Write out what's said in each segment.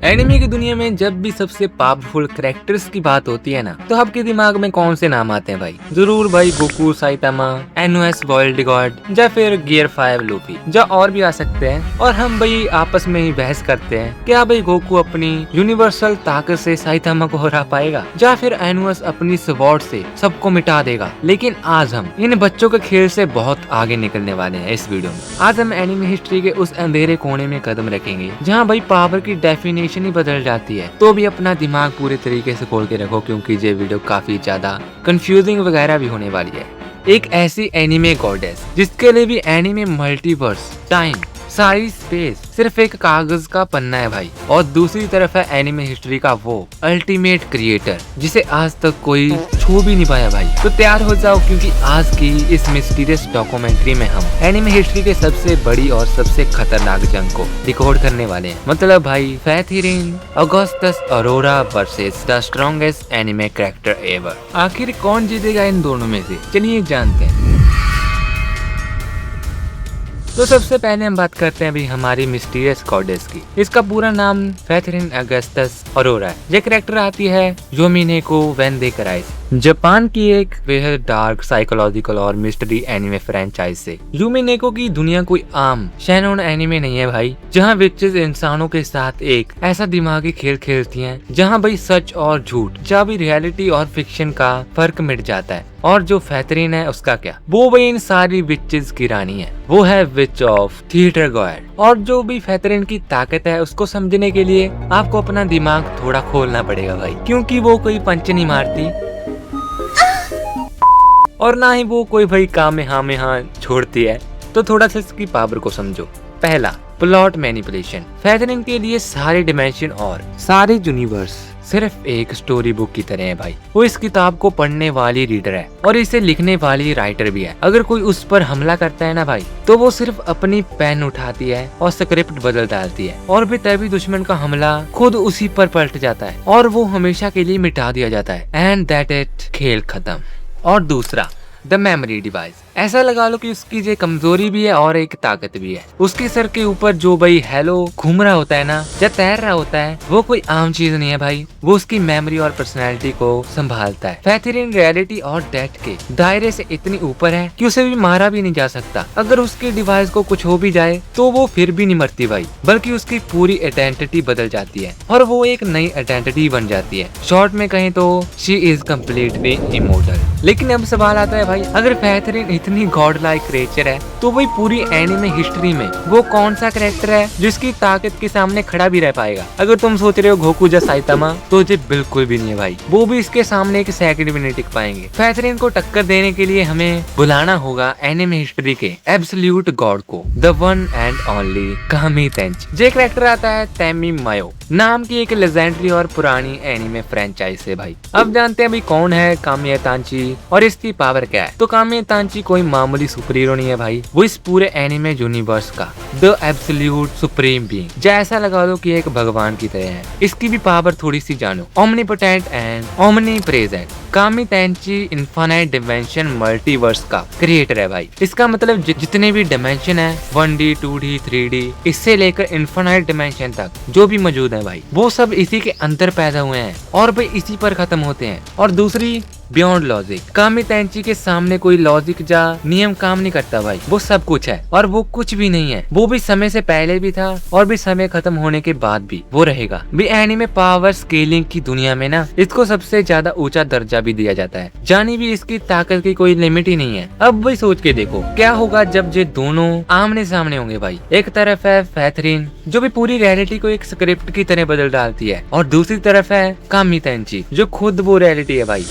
Anime की दुनिया में जब भी सबसे पावरफुल कैरेक्टर्स की बात होती है ना, तो आपके दिमाग में कौन से नाम आते हैं भाई? जरूर भाई Goku, Saitama, NOS world God या फिर गियर 5 लूफी, या और भी आ सकते हैं। और हम भाई आपस में ही बहस करते हैं क्या भाई गोकू अपनी यूनिवर्सल ताकत से साइतामा को हरा पाएगा या फिर एनओएस अपनी स्वॉर्ड से सबको मिटा देगा। लेकिन आज हम इन बच्चों के खेल से बहुत आगे निकलने वाले हैं। इस वीडियो में आज हम एनिमे हिस्ट्री के उस अंधेरे कोने में कदम रखेंगे जहाँ भाई पावर की डेफिनेशन ही बदल जाती है। तो भी अपना दिमाग पूरे तरीके से खोल के रखो, क्योंकि ये वीडियो काफी ज्यादा कंफ्यूजिंग वगैरह भी होने वाली है। एक ऐसी एनिमे गॉडेस जिसके लिए भी एनिमे मल्टीवर्स, टाइम, सारी स्पेस सिर्फ एक कागज का पन्ना है भाई, और दूसरी तरफ है एनिमे हिस्ट्री का वो अल्टीमेट क्रिएटर जिसे आज तक कोई छू भी नहीं पाया भाई। तो तैयार हो जाओ, क्योंकि आज की इस मिस्टीरियस डॉक्यूमेंट्री में हम एनिमे हिस्ट्री के सबसे बड़ी और सबसे खतरनाक जंग को रिकॉर्ड करने वाले हैं। मतलब भाई फैथरिन ऑगस्टस अरोरा versus the strongest anime character ever. आखिर कौन जीतेगा इन दोनों में से, चलिए जानते हैं। तो सबसे पहले हम बात करते हैं अभी हमारी मिस्टीरियस गॉडेस की। इसका पूरा नाम फैथरिन ऑगस्टस अरोरा है। ये कैरेक्टर आती है योमिनेको व्हेन दे क्राइस, जापान की एक बेहद डार्क साइकोलॉजिकल और मिस्ट्री एनिमे फ्रेंचाइज से। यूमिनेको की दुनिया कोई आम शैनोन एनिमे नहीं है भाई, जहाँ विचेस इंसानों के साथ एक ऐसा दिमागी खेल खेलती हैं जहाँ भाई सच और झूठ, जहाँ भी रियलिटी और फिक्शन का फर्क मिट जाता है। और जो फैथरिन है उसका क्या, वो भाई इन सारी विचेस की रानी है। वो है विच ऑफ थिएटर गॉड। और जो भी फैथरिन की ताकत है उसको समझने के लिए आपको अपना दिमाग थोड़ा खोलना पड़ेगा भाई, क्योंकि वो कोई पंच नहीं मारती और ना ही वो कोई भाई कामेहामेहा छोड़ती है। तो थोड़ा सा इसकी पावर को समझो। पहला, प्लॉट मैनिपुलेशन। फैथरिन के लिए सारे डिमेंशन और सारे यूनिवर्स सिर्फ एक स्टोरी बुक की तरह है भाई। वो इस किताब को पढ़ने वाली रीडर है और इसे लिखने वाली राइटर भी है। अगर कोई उस पर हमला करता है ना भाई, तो वो सिर्फ अपनी पेन उठाती है और स्क्रिप्ट बदल डालती है, और भी तभी दुश्मन का हमला खुद उसी पर पलट जाता है और वो हमेशा के लिए मिटा दिया जाता है। एंड दैट इट, खेल खत्म। और दूसरा, द मेमोरी डिवाइस। ऐसा लगा लो कि उसकी ये कमजोरी भी है और एक ताकत भी है। उसके सर के ऊपर जो भाई हेलो घूम रहा होता है ना, या तैर रहा होता है, वो कोई आम चीज नहीं है भाई। वो उसकी मेमोरी और पर्सनैलिटी को संभालता है। फैथरिन रियलिटी और डेथ के दायरे से इतनी ऊपर है कि उसे भी मारा भी नहीं जा सकता। अगर उसके डिवाइस को कुछ हो भी जाए तो वो फिर भी नहीं मरती भाई, बल्कि उसकी पूरी आइडेंटिटी बदल जाती है और वो एक नई आइडेंटिटी बन जाती है। शॉर्ट में कहें तो शी इज कम्प्लीटली इमोर्टल। लेकिन अब सवाल आता है भाई, अगर फैथरिन इतनी गॉड लाइक क्रिएचर है, तो वही पूरी एनिमे हिस्ट्री में वो कौन सा कैरेक्टर है जिसकी ताकत के सामने खड़ा भी रह पाएगा? अगर तुम सोच रहे हो गोकू या साइतामा, तो ये बिल्कुल भी नहीं है भाई। वो भी इसके सामने एक सेकंड भी नहीं टिक पाएंगे। फैथरिन को टक्कर देने के लिए हमें बुलाना होगा एनिमे हिस्ट्री के एब्सोल्यूट गॉड को, द वन एंड ओनली कामी तेंची। ये कैरेक्टर आता है तैमी मायो नाम की एक लेजेंडरी और पुरानी एनिमे फ्रेंचाइज से भाई। अब जानते हैं भाई कौन है कामी तेंची और इसकी पावर क्या है। तो कामी तेंची कोई मामूली सुपर हीरो नहीं है भाई, वो इस पूरे एनिमे यूनिवर्स का द एब्सोल्यूट सुप्रीम बीइंग, जैसा लगा लो कि एक भगवान की तरह है। इसकी भी पावर थोड़ी सी जानो। Omnipotent and omnipresent. कामी तेंची इनफाइनाइट डिमेंशन मल्टीवर्स का क्रिएटर है भाई। इसका मतलब जितने भी डिमेंशन है 1D 2D 3D इससे लेकर इनफाइनाइट डिमेंशन तक जो भी मौजूद है भाई, वो सब इसी के अंदर पैदा हुए हैं और भाई इसी पर खत्म होते हैं। और दूसरी, बियॉन्ड लॉजिक। कामी तेंची के सामने कोई लॉजिक या नियम काम नहीं करता भाई। वो सब कुछ है और वो कुछ भी नहीं है। वो भी समय से पहले भी था और भी समय खत्म होने के बाद भी वो रहेगा। भी एनिमे पावर स्केलिंग की दुनिया में ना, इसको सबसे ज्यादा ऊंचा दर्जा भी दिया जाता है। जानी भी इसकी ताकत की कोई लिमिट ही नहीं है। अब वही सोच के देखो क्या होगा जब ये दोनों आमने सामने होंगे भाई। एक तरफ है फैथरिन जो भी पूरी रियलिटी को एक स्क्रिप्ट की तरह बदल डालती है, और दूसरी तरफ है कामी तेंची जो खुद वो रियलिटी है भाई।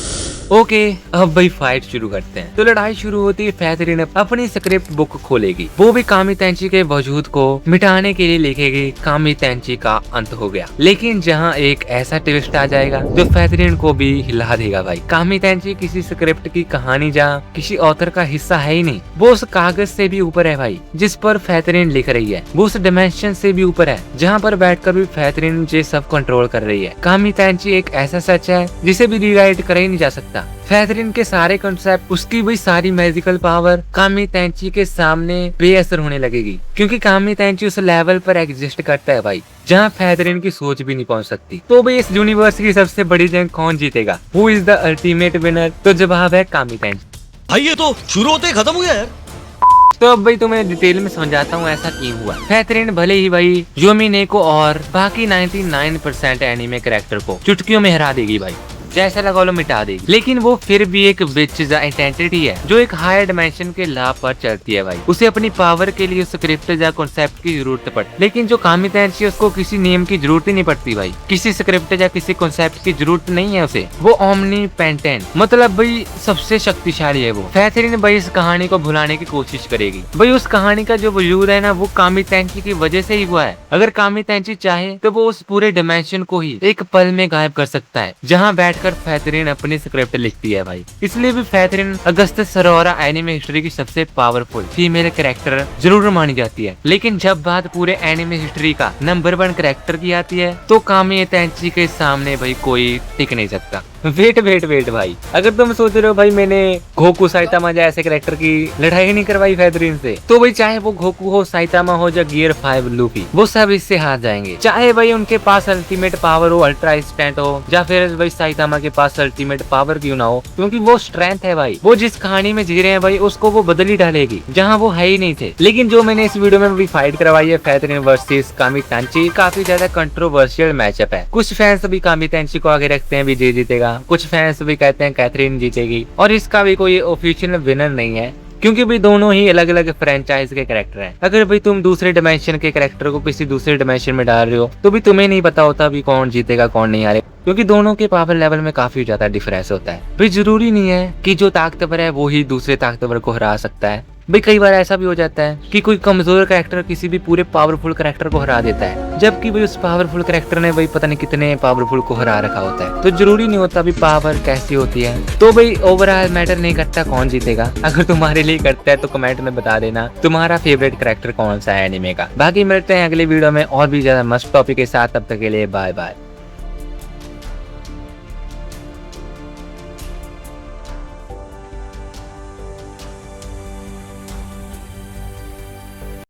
ओके, अब भाई फाइट शुरू करते हैं। तो लड़ाई शुरू होती है, फैथरिन अपनी स्क्रिप्ट बुक खोलेगी। वो भी कामी तेंची के वजूद को मिटाने के लिए लिखेगी कामी तेंची का अंत हो गया। लेकिन जहाँ एक ऐसा ट्विस्ट आ जाएगा जो फैथरिन को भी हिला देगा भाई। कामी तेंची किसी स्क्रिप्ट की कहानी या किसी ऑथर का हिस्सा है ही नहीं। वो उस कागज से भी ऊपर है भाई जिस पर फैथरिन लिख रही है। वो उस डिमेंशन से भी ऊपर है जहाँ पर बैठकर भी फैथरिन ये सब कंट्रोल कर रही है। कामी तेंची एक ऐसा सच है जिसे भी रीराइट करा ही नहीं जा सकता। सकता। फैथरिन के सारे कॉन्सेप्ट, उसकी भी सारी मैजिकल पावर कामी तेंची के सामने बेअसर होने लगेगी, क्योंकि कामी तेंची उस लेवल पर एग्जिस्ट करता है भाई जहाँ फैथरिन की सोच भी नहीं पहुंच सकती। तो भाई इस यूनिवर्स की सबसे बड़ी जंग कौन जीतेगा? Who is the ultimate winner? तो जवाब है कामी तेंची। भाई ये तो शुरू होते ही खत्म हो गया यार। तो अब भाई तुम्हें डिटेल में समझाता हूँ ऐसा क्यों हुआ। फैथरिन भले ही भाई योमिने को और बाकी 99% एनीमे कैरेक्टर को चुटकियों में हरा देगी भाई, जैसा लगा लो मिटा देगी, लेकिन वो फिर भी एक विच एंटिटी है जो एक हायर डिमेंशन के लाभ पर चलती है भाई। उसे अपनी पावर के लिए स्क्रिप्ट या कॉन्सेप्ट की जरूरत पड़ती, लेकिन जो कामी तेंची है उसको किसी नेम की जरूरत ही नहीं पड़ती भाई, किसी स्क्रिप्ट या किसी कॉन्सेप्ट की जरूरत नहीं है उसे। वो ओमनी पेंटेंट, मतलब भाई सबसे शक्तिशाली है वो। फैथरिन भाई इस कहानी को भुलाने की कोशिश करेगी भाई। उस कहानी का जो वजूद है ना, वो कामी तेंची की वजह से ही हुआ है। अगर कामी तेंची चाहे तो वो उस पूरे डिमेंशन को ही एक पल में गायब कर सकता है जहाँ बैठ फैथरिन अपनी स्क्रिप्ट लिखती है भाई। इसलिए भी फैथरिन अगस्टस सरोरा एनिमे हिस्ट्री की सबसे पावरफुल फीमेल कैरेक्टर जरूर मानी जाती है, लेकिन जब बात पूरे एनिमे हिस्ट्री का नंबर 1 कैरेक्टर की आती है तो कामी तेंची के सामने भाई कोई टिक नहीं सकता। वेट भाई, अगर तुम सोच रहे हो भाई मैंने गोकू साइतामा जैसे कैरेक्टर की लड़ाई नहीं करवाई फैथरिन से, तो भाई चाहे वो गोकू हो, साइतामा हो या गियर 5 लूफी, वो सब इससे हार जाएंगे। चाहे भाई उनके पास अल्टीमेट पावर हो, अल्ट्रा स्ट्रेंथ हो, या फिर भाई साइतामा के पास अल्टीमेट पावर क्यों ना हो, क्योंकि वो स्ट्रेंथ है भाई। वो जिस कहानी में जी रहे हैं भाई उसको वो बदल ही डालेगी जहाँ वो है ही नहीं थे। लेकिन जो मैंने इस वीडियो में भी फाइट करवाई है फैथरिन वर्सेस कामी तेंची, काफी ज्यादा कंट्रोवर्शियल मैचअप है। कुछ फैंस भी कामी तेंची को आगे रखते हैं भी जीतेगा, कुछ फैंस भी कहते हैं कैथरीन जीतेगी, और इसका भी कोई ऑफिशियल विनर नहीं है, क्योंकि भाई दोनों ही अलग अलग फ्रेंचाइज के कैरेक्टर हैं। अगर भाई तुम दूसरे डिमेंशन के कैरेक्टर को किसी दूसरे डिमेंशन में डाल रहे हो तो भी तुम्हें नहीं पता होता भी कौन जीतेगा कौन नहीं हारेगा, क्योंकि दोनों के पावर लेवल में काफी ज्यादा डिफरेंस होता है। भाई जरूरी नहीं है कि जो ताकतवर है वो ही दूसरे ताकतवर को हरा सकता है। भाई कई बार ऐसा भी हो जाता है कि कोई कमजोर कैरेक्टर किसी भी पूरे पावरफुल कैरेक्टर को हरा देता है, जबकि भाई उस पावरफुल कैरेक्टर ने भाई पता नहीं कितने पावरफुल को हरा रखा होता है। तो जरूरी नहीं होता भी पावर कैसी होती है। तो भाई ओवरऑल मैटर नहीं करता कौन जीतेगा। अगर तुम्हारे लिए करता है तो कमेंट में बता देना तुम्हारा फेवरेट कैरेक्टर कौन सा है एनिमे का। बाकी मिलते हैं अगले वीडियो में और भी ज्यादा मस्त टॉपिक के साथ, तब तक के लिए बाय बाय।